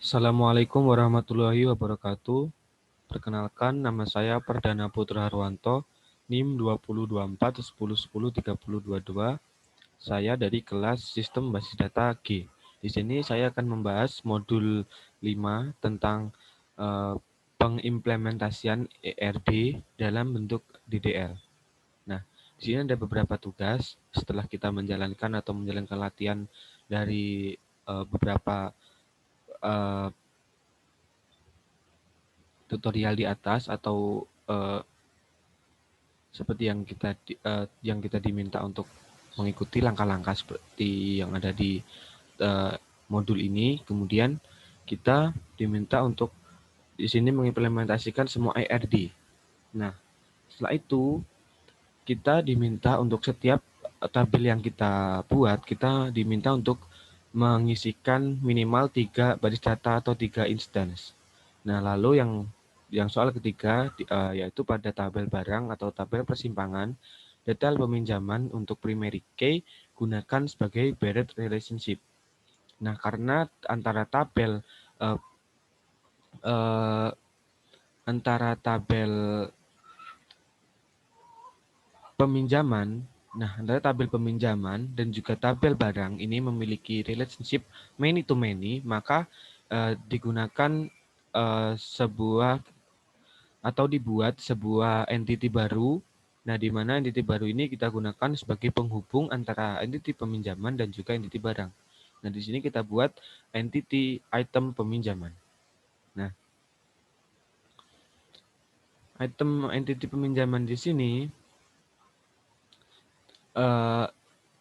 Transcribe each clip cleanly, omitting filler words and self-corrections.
Assalamualaikum warahmatullahi wabarakatuh. Perkenalkan, nama saya Perdana Putra Harwanto, NIM 2024 10 10 30 22. Saya dari kelas Sistem Basis Data G. Di sini saya akan membahas modul 5 tentang pengimplementasian ERD dalam bentuk DDL. Nah, di sini ada beberapa tugas setelah kita menjalankan latihan dari beberapa uh, tutorial di atas atau seperti yang kita diminta untuk mengikuti langkah-langkah seperti yang ada di modul ini. Kemudian kita diminta untuk di sini mengimplementasikan semua ERD. Nah, setelah itu kita diminta untuk setiap tabel yang kita buat, kita diminta untuk mengisikan minimal 3 baris data atau 3 instance. Nah, lalu yang soal ketiga yaitu pada tabel barang atau tabel persimpangan, detail peminjaman untuk primary key gunakan sebagai Barrett relationship. Nah, karena uh, uh, antara tabel peminjaman, antara tabel peminjaman dan juga tabel barang ini memiliki relationship many to many, maka digunakan sebuah atau dibuat sebuah entity baru. Nah, di mana entity baru ini kita gunakan sebagai penghubung antara entity peminjaman dan juga entity barang. Nah, di sini kita buat entity item peminjaman. Nah, item entity peminjaman di sini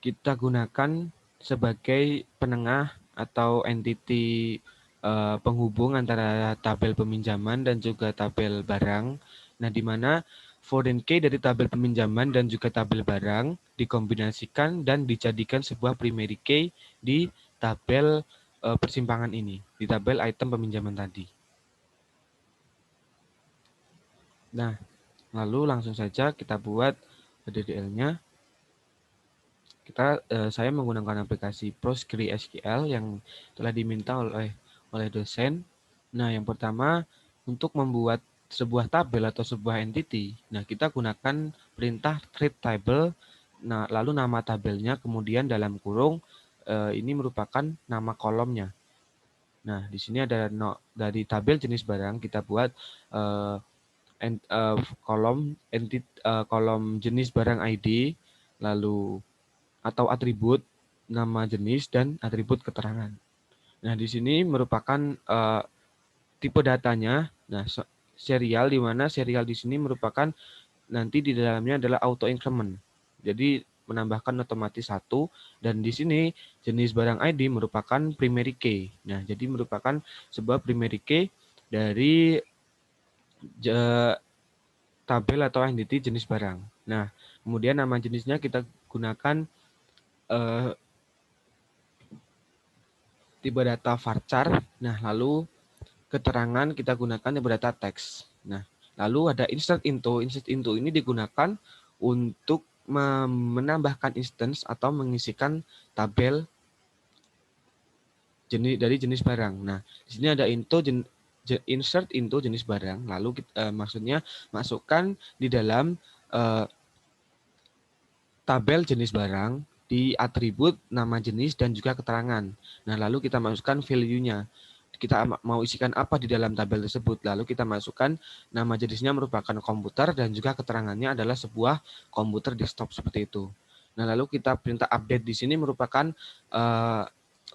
kita gunakan sebagai penengah atau entity penghubung antara tabel peminjaman dan juga tabel barang. Nah, di mana foreign key dari tabel peminjaman dan juga tabel barang dikombinasikan dan dijadikan sebuah primary key di tabel persimpangan ini, di tabel item peminjaman tadi. Nah, lalu langsung saja kita buat DDL-nya. Saya menggunakan aplikasi PostgreSQL yang telah diminta oleh dosen. Nah, yang pertama untuk membuat sebuah tabel atau sebuah entity, nah kita gunakan perintah create table. Nah, lalu nama tabelnya kemudian dalam kurung ini merupakan nama kolomnya. Nah, di sini ada dari tabel jenis barang kita buat kolom jenis barang ID, lalu atau atribut nama jenis dan atribut keterangan. Nah, di sini merupakan tipe datanya. Nah, serial, di mana serial di sini merupakan nanti di dalamnya adalah auto increment. Jadi menambahkan otomatis 1, dan di sini jenis barang ID merupakan primary key. Nah, jadi merupakan sebuah primary key dari tabel atau entity jenis barang. Nah, kemudian nama jenisnya kita gunakan tipe data varchar. Nah, lalu keterangan kita gunakan tipe data teks. Nah, lalu ada insert into. Insert into ini digunakan untuk menambahkan instance atau mengisikan tabel jenis barang. Nah, di sini ada insert into jenis barang. Lalu maksudnya masukkan di dalam tabel jenis barang di atribut nama jenis dan juga keterangan. Nah, lalu kita masukkan value-nya. Kita mau isikan apa di dalam tabel tersebut. Lalu kita masukkan nama jenisnya merupakan komputer dan juga keterangannya adalah sebuah komputer desktop seperti itu. Nah, lalu kita perintah update di sini merupakan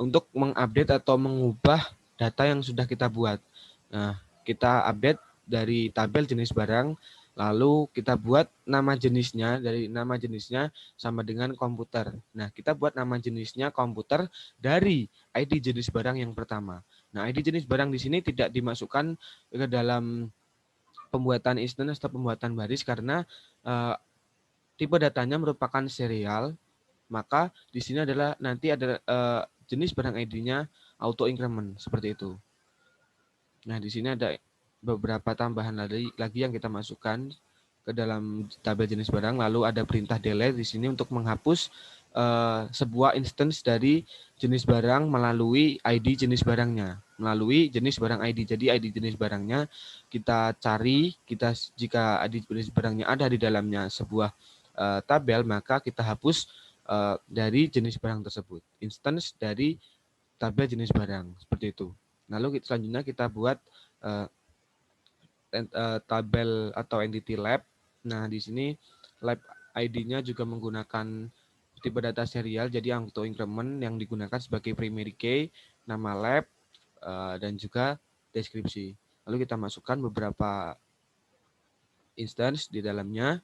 untuk mengupdate atau mengubah data yang sudah kita buat. Nah, kita update dari tabel jenis barang, lalu kita buat nama jenisnya, dari nama jenisnya sama dengan komputer. Nah, kita buat nama jenisnya komputer dari ID jenis barang yang pertama. Nah, ID jenis barang di sini tidak dimasukkan ke dalam pembuatan instance atau pembuatan baris karena tipe datanya merupakan serial, maka di sini adalah nanti ada jenis barang ID-nya auto increment seperti itu. Nah, di sini ada beberapa tambahan lagi yang kita masukkan ke dalam tabel jenis barang. Lalu ada perintah delete di sini untuk menghapus sebuah instance dari jenis barang melalui ID jenis barangnya. melalui jenis barang ID. Jadi ID jenis barangnya kita cari, jika ID jenis barangnya ada di dalamnya sebuah tabel, maka kita hapus dari jenis barang tersebut. Instance dari tabel jenis barang seperti itu. Lalu selanjutnya kita buat tabel atau entity lab. Nah, di sini lab ID-nya juga menggunakan tipe data serial, jadi auto increment yang digunakan sebagai primary key, nama lab, dan juga deskripsi. Lalu kita masukkan beberapa instance di dalamnya.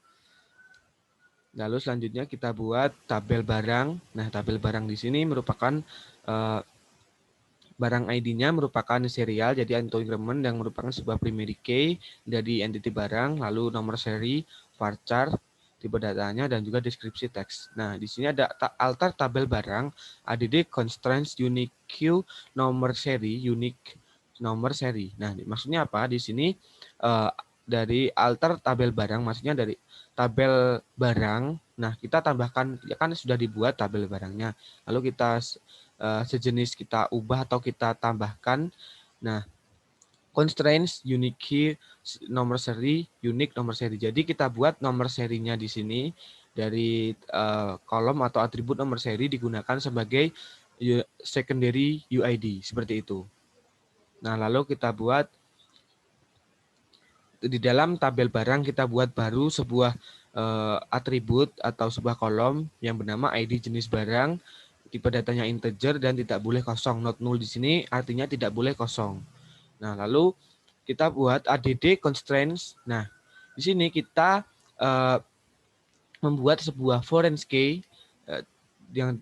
Lalu selanjutnya kita buat tabel barang. Nah, tabel barang di sini merupakan barang ID-nya merupakan serial, jadi auto increment yang merupakan sebuah primary key dari entity barang, lalu nomor seri, varchar, tipe datanya, dan juga deskripsi teks. Nah, di sini ada altar tabel barang, ADD constraints unique queue nomor seri, unique nomor seri. Nah, maksudnya apa? Di sini dari altar tabel barang, maksudnya dari tabel barang. Nah, kita tambahkan, ya kan sudah dibuat tabel barangnya. Lalu kita sejenis kita ubah atau kita tambahkan. Nah, constraints unique key nomor seri, unique nomor seri. Jadi kita buat nomor serinya di sini dari kolom atau atribut nomor seri digunakan sebagai secondary UID seperti itu. Nah, lalu kita buat di dalam tabel barang, kita buat baru sebuah atribut atau sebuah kolom yang bernama ID jenis barang, tipe datanya integer dan tidak boleh kosong. Not null di sini artinya tidak boleh kosong. Nah, lalu kita buat ADD constraints. Nah, di sini kita membuat sebuah foreign key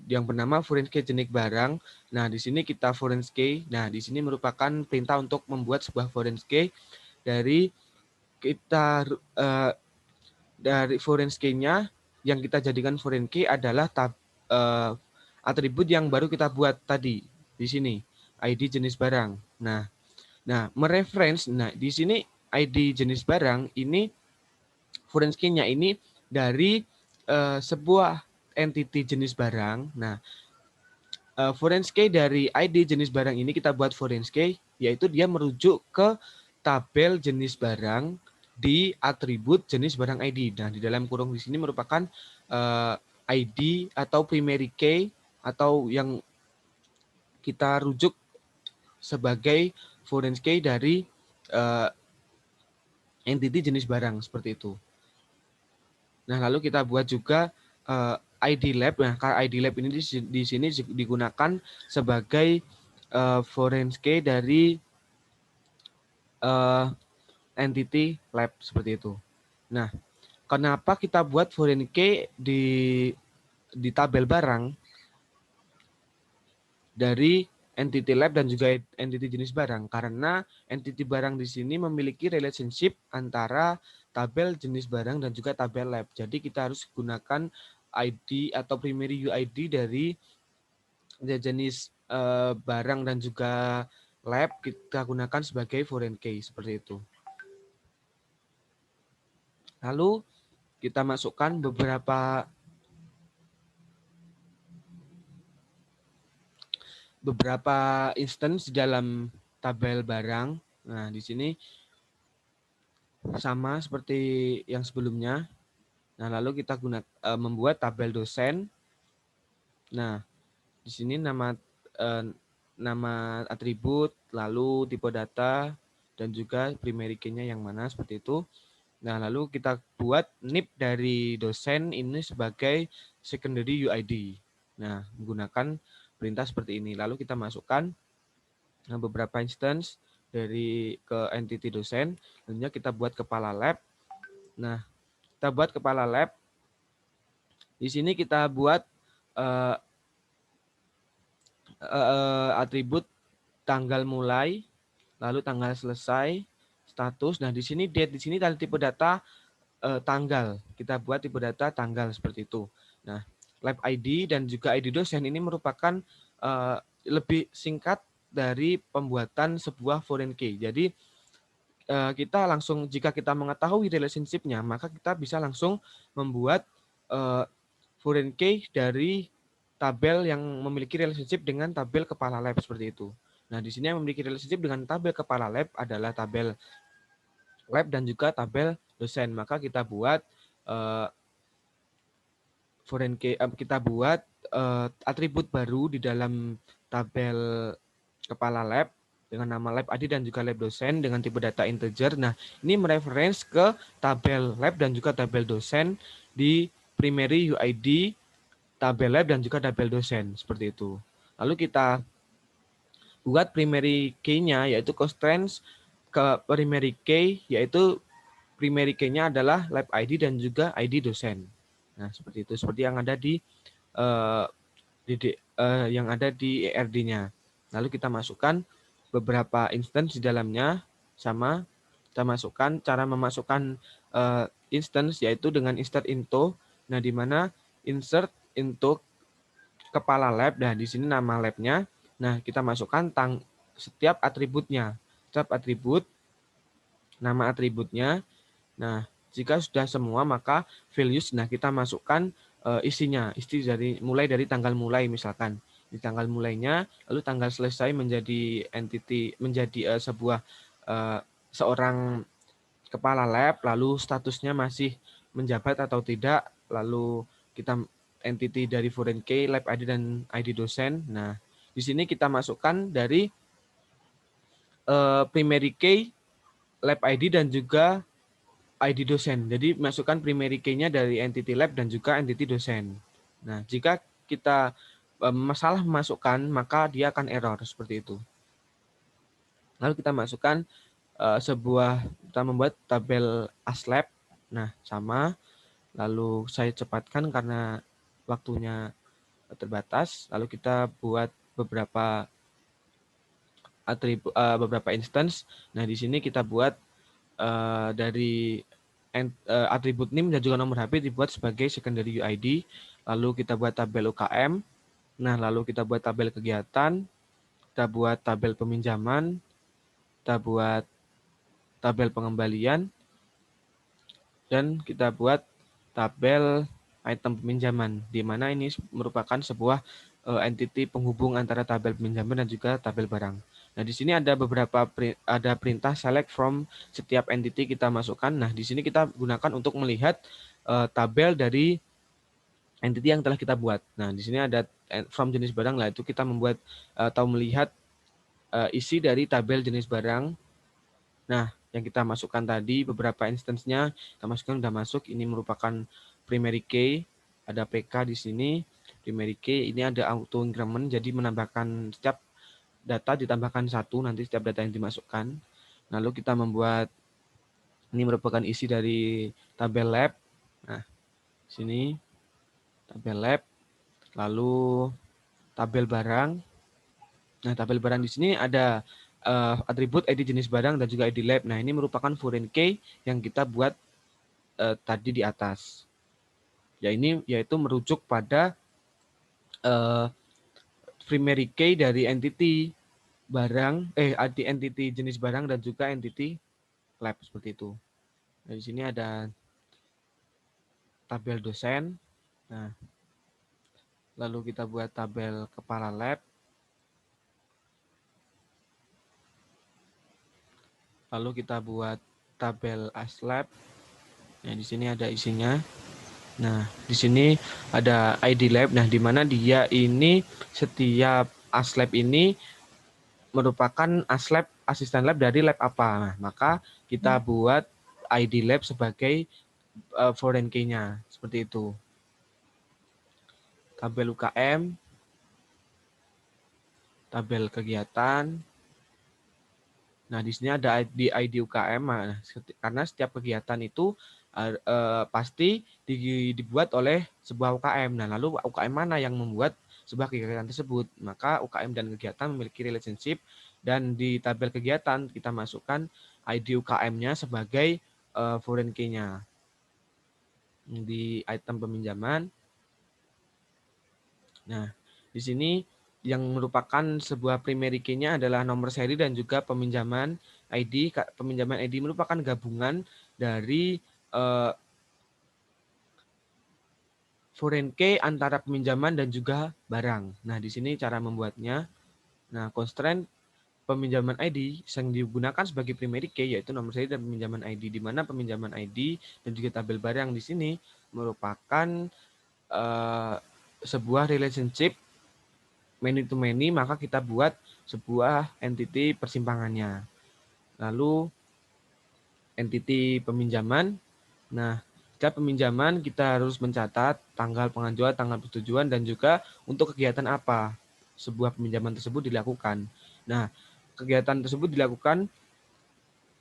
yang bernama foreign key jenis barang. Nah, di sini kita foreign key. Nah, di sini merupakan perintah untuk membuat sebuah foreign key dari kita dari foreign key-nya yang kita jadikan foreign key adalah atribut yang baru kita buat tadi di sini, ID jenis barang. Nah, mereference, nah di sini ID jenis barang ini foreign key-nya ini dari sebuah entity jenis barang. Nah, foreign key dari ID jenis barang ini kita buat foreign key, yaitu dia merujuk ke tabel jenis barang di atribut jenis barang ID. Nah, di dalam kurung di sini merupakan ID atau primary key atau yang kita rujuk sebagai foreign key dari entity jenis barang seperti itu. Nah, lalu kita buat juga ID lab. Nah, ID lab ini di sini digunakan sebagai foreign key dari entity lab seperti itu. Nah, kenapa kita buat foreign key di tabel barang dari entity lab dan juga entity jenis barang? Karena entity barang di sini memiliki relationship antara tabel jenis barang dan juga tabel lab. Jadi kita harus gunakan ID atau primary UID dari jenis barang dan juga lab kita gunakan sebagai foreign key seperti itu. Lalu kita masukkan beberapa instance di dalam tabel barang. Nah, di sini sama seperti yang sebelumnya. Nah, lalu kita membuat tabel dosen. Nah, di sini nama atribut, lalu tipe data, dan juga primary key-nya yang mana seperti itu. Nah, lalu kita buat NIP dari dosen ini sebagai secondary UID. Nah, menggunakan perintah seperti ini. Lalu kita masukkan beberapa instance dari ke entity dosen. Lalu kita buat kepala lab. Nah, kita buat kepala lab. Di sini kita buat atribut tanggal mulai, lalu tanggal selesai, status. Nah, di sini date, di sini tadi tipe data tanggal. Kita buat tipe data tanggal seperti itu. Nah, lab ID dan juga ID dosen ini merupakan lebih singkat dari pembuatan sebuah foreign key. Jadi kita langsung, jika kita mengetahui relationship-nya, maka kita bisa langsung membuat foreign key dari tabel yang memiliki relationship dengan tabel kepala lab seperti itu. Nah, di sini yang memiliki relationship dengan tabel kepala lab adalah tabel lab dan juga tabel dosen. Maka kita buat foreign key, kita buat atribut baru di dalam tabel kepala lab dengan nama lab ID dan juga lab dosen dengan tipe data integer. Nah, ini mereference ke tabel lab dan juga tabel dosen di primary UID, tabel lab dan juga tabel dosen seperti itu. Lalu kita buat primary key-nya yaitu constraints ke primary key, yaitu primary key-nya adalah lab ID dan juga ID dosen. Nah, seperti itu, seperti yang ada di yang ada di ERD-nya. Lalu kita masukkan beberapa instance di dalamnya, sama kita masukkan cara memasukkan instance yaitu dengan insert into. Nah, di mana insert into kepala lab. Nah, di sini nama labnya. Nah, kita masukkan setiap atributnya. Setiap atribut, nama atributnya. Nah, jika sudah semua, maka values. Nah, kita masukkan isinya. Isi mulai dari tanggal mulai misalkan. Di tanggal mulainya, lalu tanggal selesai menjadi entity, menjadi sebuah seorang kepala lab, lalu statusnya masih menjabat atau tidak, lalu kita entity dari foreign key, lab ID dan ID dosen. Nah, di sini kita masukkan dari primary key, lab ID dan juga ID dosen. Jadi masukkan primary key-nya dari entity lab dan juga entity dosen. Nah, jika kita masalah memasukkan, maka dia akan error seperti itu. Lalu kita masukkan kita membuat tabel aslab. Nah, sama. Lalu saya cepatkan karena waktunya terbatas. Lalu kita buat beberapa atribut, beberapa instance. Nah, di sini kita buat dari atribut NIM dan juga nomor HP dibuat sebagai secondary UID. Lalu kita buat tabel UKM. Nah, lalu kita buat tabel kegiatan. Kita buat tabel peminjaman. Kita buat tabel pengembalian. Dan kita buat tabel item peminjaman, di mana ini merupakan sebuah entity penghubung antara tabel peminjaman dan juga tabel barang. Nah, di sini ada perintah select from setiap entity kita masukkan. Nah, di sini kita gunakan untuk melihat tabel dari entity yang telah kita buat. Nah, di sini ada from jenis barang, lah itu kita membuat atau melihat isi dari tabel jenis barang. Nah, yang kita masukkan tadi beberapa instance-nya kita masukkan sudah masuk. Ini merupakan primary key, ada PK di sini. Primary key ini ada auto increment, jadi menambahkan setiap data ditambahkan satu nanti setiap data yang dimasukkan. Lalu kita membuat ini merupakan isi dari tabel lab. Nah, sini tabel lab, lalu tabel barang. Nah, tabel barang di sini ada atribut ID jenis barang dan juga ID lab. Nah, ini merupakan foreign key yang kita buat tadi di atas. Ya, ini yaitu merujuk pada primary key dari entity barang, entity jenis barang dan juga entity lab seperti itu. Nah, di sini ada tabel dosen. Nah, lalu kita buat tabel kepala lab. Lalu kita buat tabel aslab. Nah, di sini ada isinya. Nah, di sini ada ID lab. Nah, di mana dia ini setiap aslab ini merupakan aslab asisten lab dari lab apa. Nah, maka kita buat ID lab sebagai foreign key-nya. Seperti itu. Tabel UKM, tabel kegiatan. Nah, di sini ada ID UKM. Nah, karena setiap kegiatan itu pasti dibuat oleh sebuah UKM. Nah, lalu UKM mana yang membuat sebuah kegiatan tersebut? Maka UKM dan kegiatan memiliki relationship, dan di tabel kegiatan kita masukkan ID UKM-nya sebagai foreign key-nya. Di item peminjaman. Nah, di sini yang merupakan sebuah primary key-nya adalah nomor seri dan juga peminjaman ID. Peminjaman ID merupakan gabungan dari foreign key antara peminjaman dan juga barang. Nah, di sini cara membuatnya. Nah, constraint peminjaman ID yang digunakan sebagai primary key yaitu nomor seri dan peminjaman ID, di mana peminjaman ID dan juga tabel barang di sini merupakan sebuah relationship many to many, maka kita buat sebuah entity persimpangannya. Lalu entity peminjaman. Nah, setiap peminjaman kita harus mencatat tanggal pengajuan, tanggal persetujuan, dan juga untuk kegiatan apa sebuah peminjaman tersebut dilakukan. Nah, kegiatan tersebut dilakukan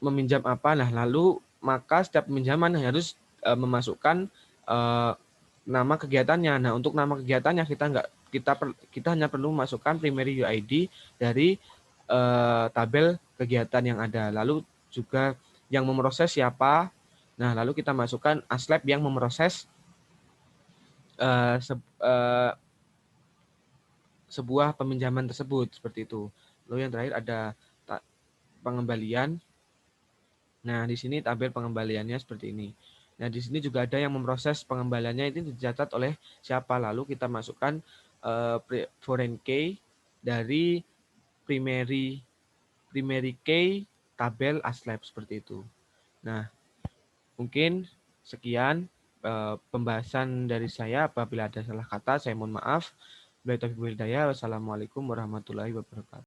meminjam apa? Nah, lalu maka setiap peminjaman harus memasukkan nama kegiatannya. Nah, untuk nama kegiatannya kita hanya perlu memasukkan primary UID dari tabel kegiatan yang ada. Lalu juga yang memproses siapa. Nah, lalu kita masukkan aslab yang memproses sebuah peminjaman tersebut seperti itu. Lalu yang terakhir ada pengembalian. Nah, di sini tabel pengembaliannya seperti ini. Nah, di sini juga ada yang memproses pengembaliannya, itu dicatat oleh siapa. Lalu kita masukkan foreign key dari primary key tabel aslab seperti itu. Nah, mungkin sekian pembahasan dari saya. Apabila ada salah kata, saya mohon maaf. Wassalamualaikum warahmatullahi wabarakatuh.